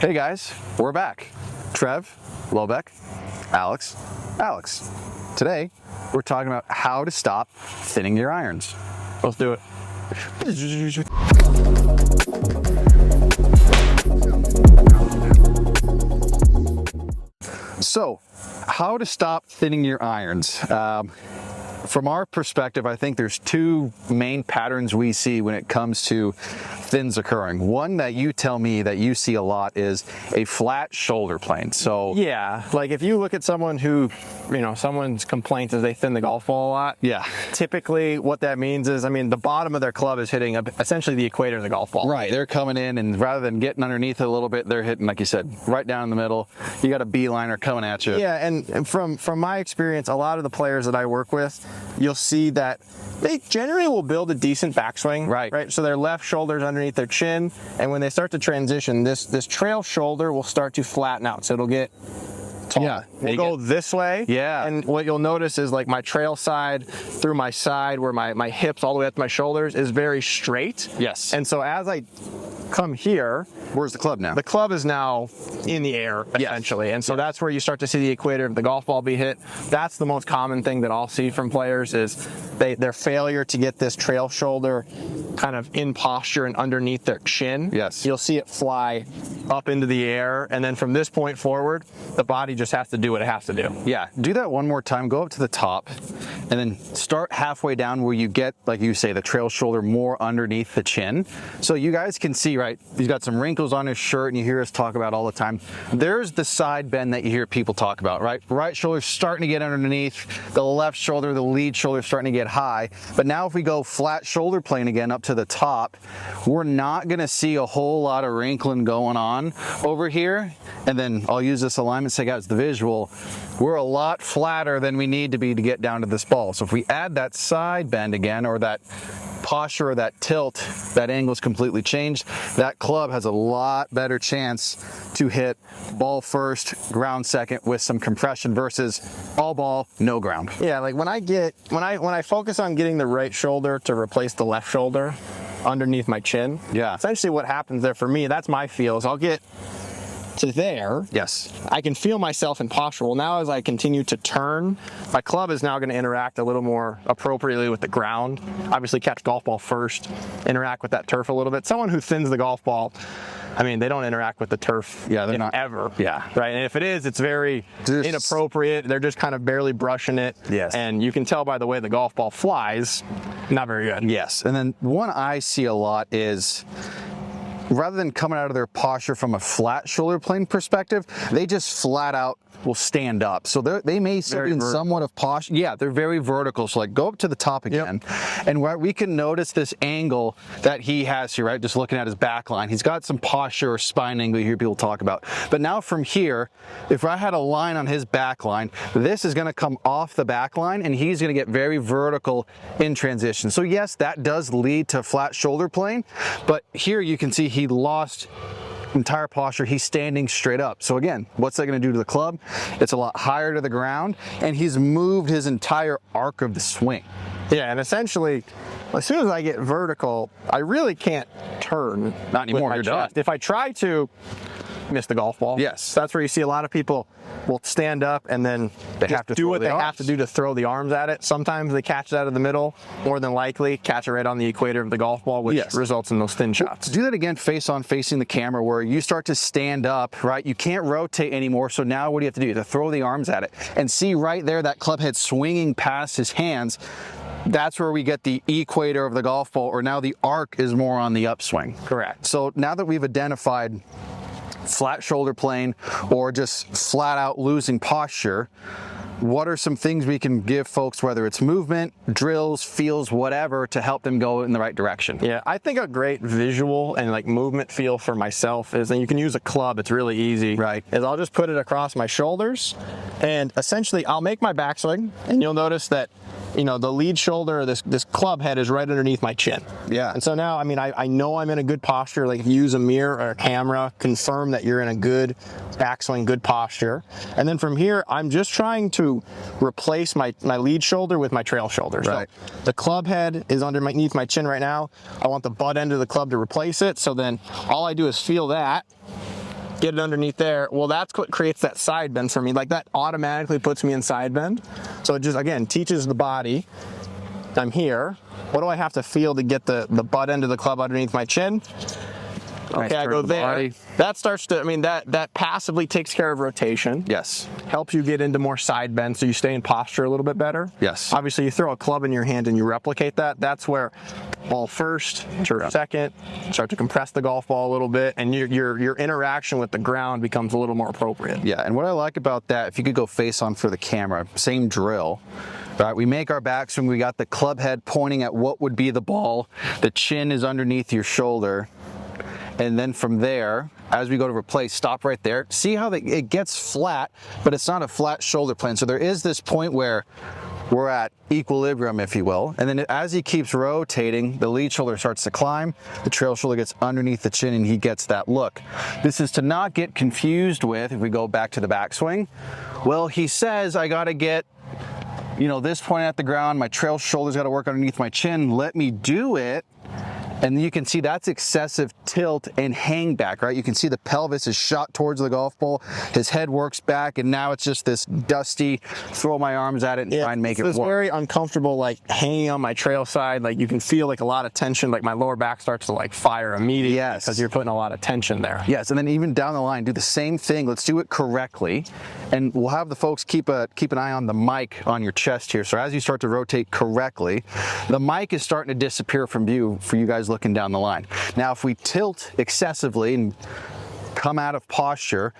Hey guys, we're back. Trev, Lobeck, Alex. Today, we're talking about how to stop thinning your irons. Let's do it. So, how to stop thinning your irons. From our perspective, I think there's two main patterns we see when it comes to thins occurring. One that you tell me that you see a lot is a flat shoulder plane. So yeah, like if you look at someone who, someone's complaint is they thin the golf ball a lot. Yeah. Typically what that means is, the bottom of their club is hitting essentially the equator of the golf ball. Right, they're coming in and rather than getting underneath it a little bit, they're hitting, like you said, right down in the middle. You got a beeliner coming at you. Yeah, and from my experience, a lot of the players that I work with, you'll see that they generally will build a decent backswing. Right. So their left shoulder's underneath their chin, and when they start to transition, this trail shoulder will start to flatten out. So it'll get tall. Yeah. We'll go this way. Yeah. And what you'll notice is like my trail side through my side where my hips all the way up to my shoulders is very straight. Yes. And so as I come here, where's the club now? The club is now in the air, essentially. Yes. And so that's where you start to see the equator of the golf ball be hit. That's the most common thing that I'll see from players is their failure to get this trail shoulder kind of in posture and underneath their chin. Yes. You'll see it fly up into the air, and then from this point forward, the body just has to do what it has to do. Yeah, do that one more time. Go up to the top and then start halfway down where you get, like you say, the trail shoulder more underneath the chin. So you guys can see, right, he's got some wrinkles on his shirt and you hear us talk about all the time. There's the side bend that you hear people talk about, right? Right shoulder's starting to get underneath, the left shoulder, the lead shoulder starting to get high. But now if we go flat shoulder plane again up to the top, we're not gonna see a whole lot of wrinkling going on over here. And then I'll use this alignment, say guys, the visual, we're a lot flatter than we need to be to get down to this ball. So if we add that side bend again, or that posture or that tilt, that angle's completely changed. That club has a lot better chance to hit ball first, ground second with some compression versus all ball, no ground. Yeah, like when I focus on getting the right shoulder to replace the left shoulder underneath my chin. Yeah. Essentially what happens there for me, that's my feel, is I'll get to there. Yes. I can feel myself in posture. Well, now as I continue to turn, my club is now going to interact a little more appropriately with the ground. Obviously catch golf ball first, interact with that turf a little bit. Someone who thins the golf ball, they don't interact with the turf they're not ever. Yeah. Right. And if it is, it's very inappropriate. They're just kind of barely brushing it. Yes. And you can tell by the way the golf ball flies, not very good. Yes. And then one I see a lot is, rather than coming out of their posture from a flat shoulder plane perspective, they just flat out will stand up. So they may still be in somewhat of posture. Yeah, they're very vertical. So like go up to the top again. Yep. And where we can notice this angle that he has here, right? Just looking at his back line. He's got some posture or spine angle you hear people talk about. But now from here, if I had a line on his back line, this is gonna come off the back line and he's gonna get very vertical in transition. So yes, that does lead to flat shoulder plane, but here you can see he lost entire posture. He's standing straight up. So again, what's that going to do to the club? It's a lot higher to the ground, and he's moved his entire arc of the swing. Yeah, and essentially, as soon as I get vertical, I really can't turn. Not anymore. You're done. If I try to, miss the golf ball. Yes. That's where you see a lot of people will stand up and then they have to do what they have to do to throw the arms at it. Sometimes they catch it out of the middle, more than likely catch it right on the equator of the golf ball, which results in those thin shots. Do that again face on facing the camera where you start to stand up, right? You can't rotate anymore. So now what do you have to do? You have to throw the arms at it and see right there that club head swinging past his hands. That's where we get the equator of the golf ball, or now the arc is more on the upswing. Correct. So now that we've identified flat shoulder plane or just flat out losing posture, what are some things we can give folks, whether it's movement, drills, feels, whatever, to help them go in the right direction? Yeah, I think a great visual and like movement feel for myself is, and you can use a club, it's really easy. Right. Is I'll just put it across my shoulders and essentially I'll make my backswing, and you'll notice that the lead shoulder, this club head is right underneath my chin. Yeah. And so now, I know I'm in a good posture. Like if you use a mirror or a camera, confirm that you're in a good backswing, good posture. And then from here, I'm just trying to replace my lead shoulder with my trail shoulder. Right. So the club head is underneath my chin right now. I want the butt end of the club to replace it. So then all I do is feel that. get it underneath there. Well, that's what creates that side bend for me. Like that automatically puts me in side bend. So it just, again, teaches the body, I'm here. What do I have to feel to get the butt end of the club underneath my chin? Okay, I go there. That starts to, I mean, that passively takes care of rotation. Yes. Helps you get into more side bend so you stay in posture a little bit better. Yes. Obviously, you throw a club in your hand and you replicate that. That's where ball first, turf second, start to compress the golf ball a little bit, and your interaction with the ground becomes a little more appropriate. Yeah, and what I like about that, if you could go face on for the camera, same drill. Right, we make our backswing, we got the club head pointing at what would be the ball, the chin is underneath your shoulder, and then from there, as we go to replace, stop right there. See how it gets flat, but it's not a flat shoulder plane. So there is this point where we're at equilibrium, if you will. And then as he keeps rotating, the lead shoulder starts to climb, the trail shoulder gets underneath the chin, and he gets that look. This is to not get confused with, if we go back to the backswing, well, he says, I gotta get, you know, this point at the ground, my trail shoulder's gotta work underneath my chin, let me do it. And you can see that's excessive tilt and hang back, right? You can see the pelvis is shot towards the golf ball. His head works back, and now it's just this dusty, throw my arms at it and try and make it work. It's very uncomfortable, like hanging on my trail side. Like you can feel like a lot of tension, like my lower back starts to like fire immediately. Yes. Because you're putting a lot of tension there. Yes, and then even down the line, do the same thing. Let's do it correctly. And we'll have the folks keep an eye on the mic on your chest here. So as you start to rotate correctly, the mic is starting to disappear from view for you guys looking down the line. Now, if we tilt excessively and come out of posture,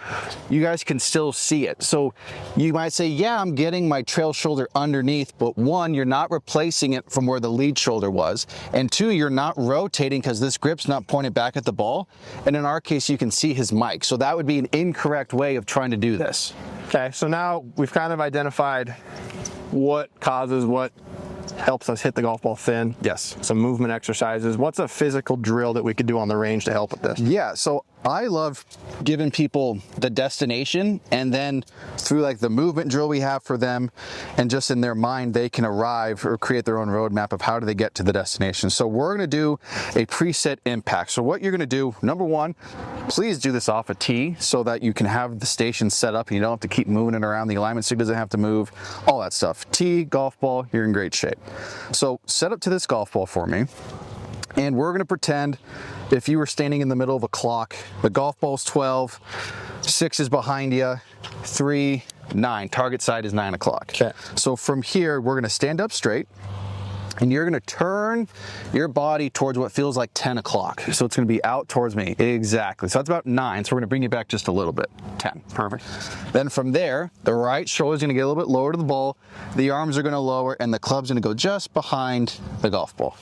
you guys can still see it. So you might say, yeah, I'm getting my trail shoulder underneath, but one, you're not replacing it from where the lead shoulder was. And two, you're not rotating because this grip's not pointed back at the ball. And in our case, you can see his mic. So that would be an incorrect way of trying to do this. Okay, so now we've kind of identified what causes what helps us hit the golf ball thin. Yes. Some movement exercises. What's a physical drill that we could do on the range to help with this? Yeah, so I love giving people the destination, and then through like the movement drill we have for them, and just in their mind they can arrive or create their own roadmap of how do they get to the destination. So we're going to do a preset impact. So what you're going to do, number one, please do this off a tee so that you can have the station set up and you don't have to keep moving it around. The alignment stick doesn't have to move, all that stuff. Tee, golf ball, you're in great shape. So set up to this golf ball for me, and we're going to pretend if you were standing in the middle of a clock, the golf ball's 12, 6 is behind you, 3, 9. Target side is 9 o'clock. Okay. So from here, we're going to stand up straight, and you're going to turn your body towards what feels like 10 o'clock. So it's going to be out towards me. Exactly. So that's about 9. So we're going to bring you back just a little bit. 10. Perfect. Then from there, the right shoulder is going to get a little bit lower to the ball. The arms are going to lower, and the club's going to go just behind the golf ball.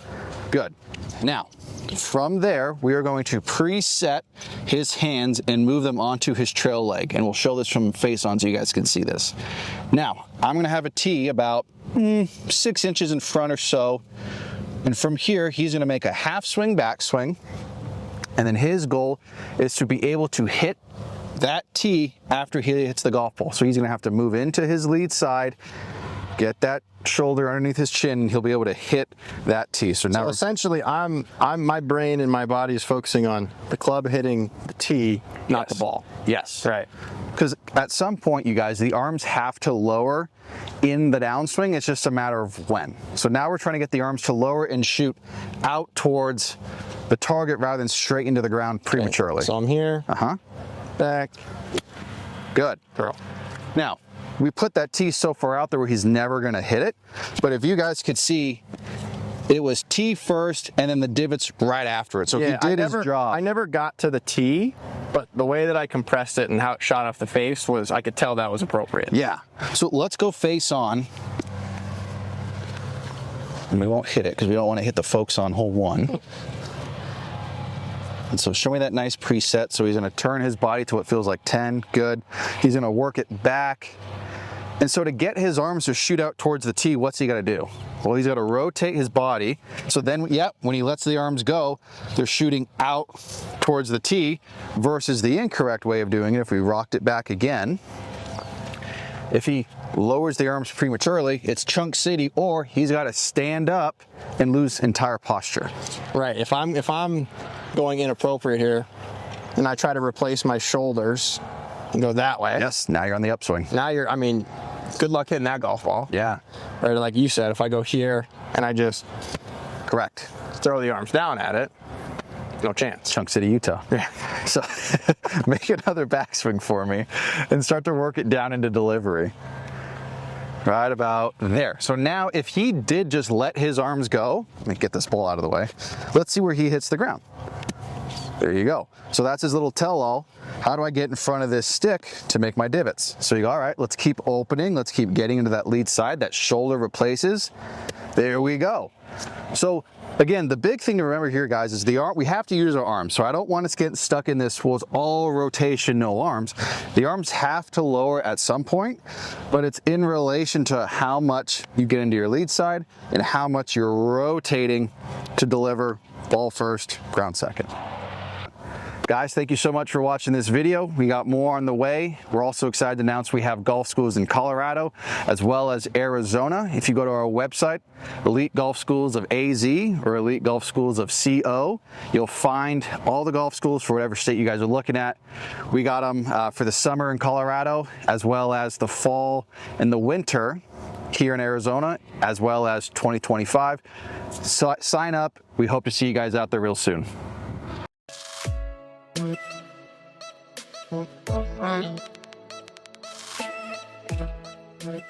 Good. Now, from there, we are going to preset his hands and move them onto his trail leg. And we'll show this from face on so you guys can see this. Now, I'm going to have a tee about 6 inches in front or so. And from here, he's going to make a half swing, back swing. And then his goal is to be able to hit that tee after he hits the golf ball. So he's going to have to move into his lead side, get that shoulder underneath his chin, and he'll be able to hit that tee. So now essentially my brain and my body is focusing on the club hitting the tee, not the ball. Yes. Right. Because at some point, you guys, the arms have to lower in the downswing. It's just a matter of when. So now we're trying to get the arms to lower and shoot out towards the target rather than straight into the ground prematurely. Okay. So I'm here. Back. Good. Throw. Now, we put that tee so far out there where he's never going to hit it. But if you guys could see, it was tee first and then the divots right after it. So he did his job. I never got to the tee, but the way that I compressed it and how it shot off the face was, I could tell that was appropriate. Yeah. So let's go face on. And we won't hit it because we don't want to hit the folks on hole 1. And so show me that nice preset. So he's going to turn his body to what feels like 10. Good. He's going to work it back. And so to get his arms to shoot out towards the tee, what's he got to do? Well, he's got to rotate his body. So then, when he lets the arms go, they're shooting out towards the tee versus the incorrect way of doing it. If we rocked it back again, if he lowers the arms prematurely, it's chunk city, or he's got to stand up and lose entire posture. Right. If I'm going inappropriate here, and I try to replace my shoulders and go that way. Yes, now you're on the upswing. Now I mean, good luck hitting that golf ball. Yeah. Right, like you said, if I go here and I just Correct. throw the arms down at it, no chance. Chunk City, Utah. Yeah. So make another backswing for me and start to work it down into delivery. Right about there. So now if he did just let his arms go, let me get this ball out of the way. Let's see where he hits the ground. There you go. So that's his little tell-all. How do I get in front of this stick to make my divots? So you go, all right, let's keep opening. Let's keep getting into that lead side. That shoulder replaces. There we go. So again, the big thing to remember here, guys, is the arm. We have to use our arms. So I don't want us getting stuck in this, well, it's all rotation, no arms. The arms have to lower at some point, but it's in relation to how much you get into your lead side and how much you're rotating to deliver ball first, ground second. Guys, thank you so much for watching this video. We got more on the way. We're also excited to announce we have golf schools in Colorado as well as Arizona. If you go to our website, Elite Golf Schools of AZ or Elite Golf Schools of CO, you'll find all the golf schools for whatever state you guys are looking at. We got them for the summer in Colorado as well as the fall and the winter here in Arizona, as well as 2025. So sign up. We hope to see you guys out there real soon. Right.